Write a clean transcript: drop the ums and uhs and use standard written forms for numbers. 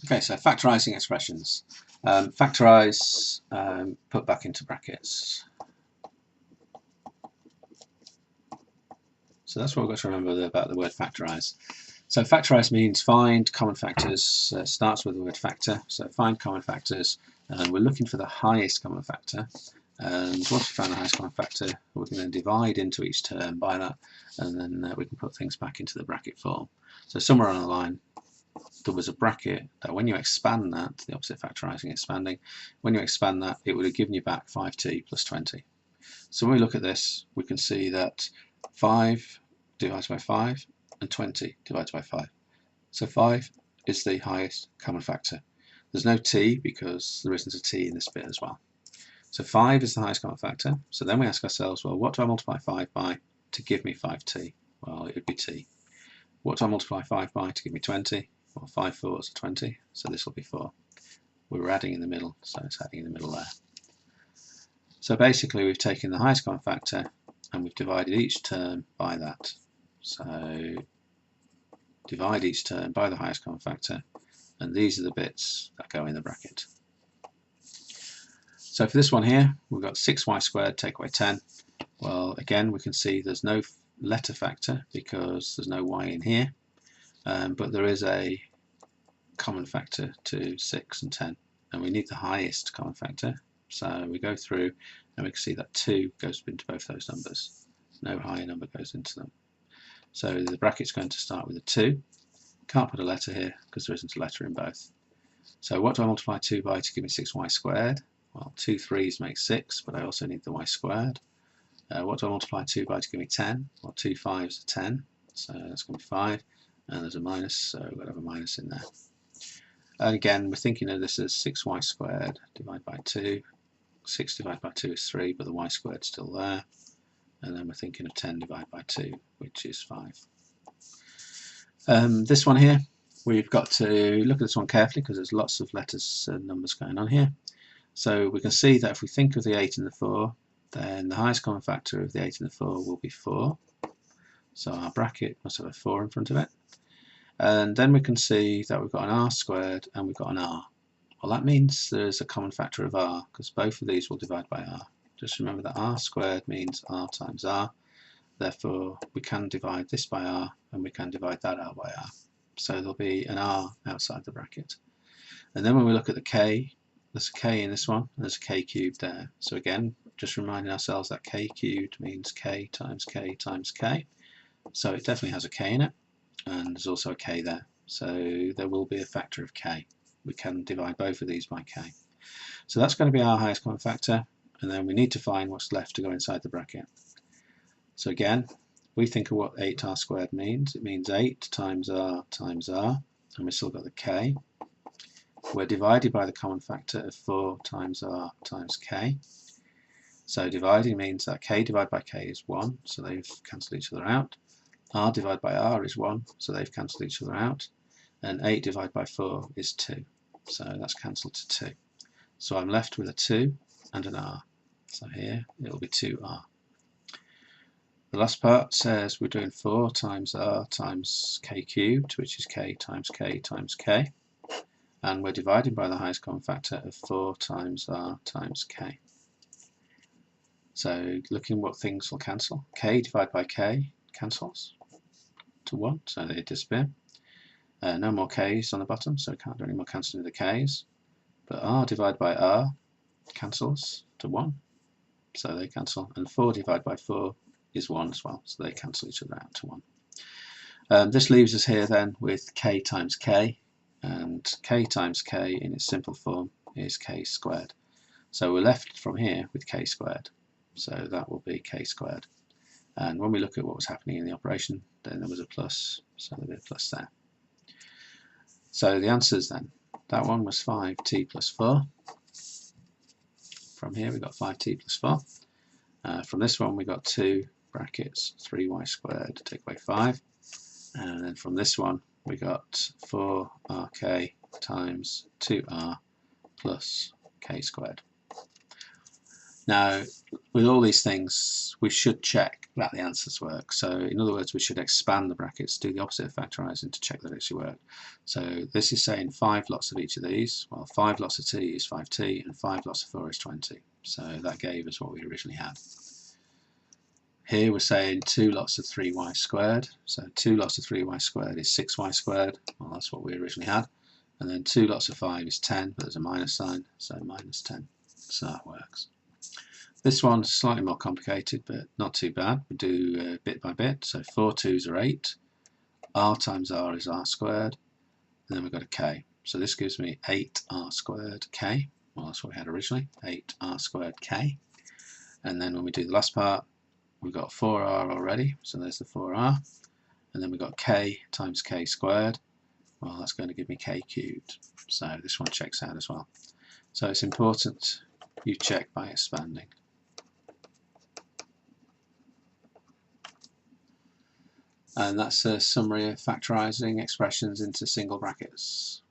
Okay, so factorising expressions. Factorise, put back into brackets. So that's what we've got to remember about the word factorise. So factorise means find common factors, starts with the word factor. So find common factors, and we're looking for the highest common factor. And once we found the highest common factor, we can then divide into each term by that, and then we can put things back into the bracket form. So somewhere on the line, there was a bracket that when you expand that, the opposite factorising, expanding, when you expand that, it would have given you back 5t plus 20. So when we look at this, we can see that 5 divides by 5 and 20 divides by 5. So 5 is the highest common factor. There's no t because there isn't a t in this bit as well. So 5 is the highest common factor. So then we ask ourselves, well, what do I multiply 5 by to give me 5t? Well, it would be t. What do I multiply 5 by to give me 20? Well, 5 fours are 20, so this will be 4. We were adding in the middle, so it's adding in the middle there. So basically we've taken the highest common factor and we've divided each term by that. So divide each term by the highest common factor, and these are the bits that go in the bracket. So for this one here, we've got 6y squared take away 10. Well, again, we can see there's no letter factor because there's no y in here. But there is a common factor to 6 and 10, and we need the highest common factor. So we go through and we can see that 2 goes into both those numbers. No higher number goes into them. So the bracket's going to start with a 2. Can't put a letter here because there isn't a letter in both. So what do I multiply 2 by to give me 6y squared? Well, 2 3's make 6, but I also need the y squared. What do I multiply 2 by to give me 10? Well, 2 5's are 10, so that's going to be 5. And there's a minus, so we've got to have a minus in there. And again, we're thinking of this as 6y squared divided by 2. 6 divided by 2 is 3, but the y squared is still there. And then we're thinking of 10 divided by 2, which is 5. This one here, we've got to look at this one carefully because there's lots of letters and numbers going on here. So we can see that if we think of the 8 and the 4, then the highest common factor of the 8 and the 4 will be 4. So our bracket must have a 4 in front of it. And then we can see that we've got an r squared and we've got an r. Well, that means there's a common factor of r because both of these will divide by r. Just remember that r squared means r times r. Therefore, we can divide this by r and we can divide that out by r. So there'll be an r outside the bracket. And then when we look at the k, there's a k in this one and there's a k cubed there. So again, just reminding ourselves that k cubed means k times k times k. So it definitely has a k in it. And there's also a k there, so there will be a factor of k. We can divide both of these by k. So that's going to be our highest common factor, and then we need to find what's left to go inside the bracket. So again, we think of what 8r squared means. It means 8 times r, and we've still got the k. We're divided by the common factor of 4 times r times k. So dividing means that k divided by k is 1, so they've cancelled each other out. R divided by R is 1, so they've cancelled each other out. And 8 divided by 4 is 2, so that's cancelled to 2. So I'm left with a 2 and an R. So here it will be 2R. The last part says we're doing 4 times R times k cubed, which is k times k times k. And we're divided by the highest common factor of 4 times R times k. So looking what things will cancel. K divided by k cancels to 1, so they disappear. No more k's on the bottom, so we can't do any more cancelling of the k's. But r divided by r cancels to 1, so they cancel. And 4 divided by 4 is 1 as well, so they cancel each other out to 1. This leaves us here then with k times k, and k times k in its simple form is k squared. So we're left from here with k squared, so that will be k squared. And when we look at what was happening in the operation, then there was a plus, so there'll be a plus there. So the answers then, that one was 5t plus 4. From here we got 5t plus 4. From this one we got 2 brackets 3y squared take away 5. And then from this one we got 4rk times 2r plus k squared. Now, with all these things, we should check that the answers work. So in other words, we should expand the brackets, do the opposite of factorising to check that it actually worked. So this is saying 5 lots of each of these. Well, 5 lots of t is 5t, and 5 lots of 4 is 20. So that gave us what we originally had. Here we're saying 2 lots of 3y squared. So 2 lots of 3y squared is 6y squared. Well, that's what we originally had. And then 2 lots of 5 is 10, but there's a minus sign, so minus 10. So that works. This one's slightly more complicated, but not too bad. We do bit by bit. So 4 2s are 8. R times R is R squared. And then we've got a K. So this gives me 8R squared K. Well, that's what we had originally, 8R squared K. And then when we do the last part, we've got 4R already. So there's the 4R. And then we've got K times K squared. Well, that's going to give me K cubed. So this one checks out as well. So it's important you check by expanding. And that's a summary of factorising expressions into single brackets.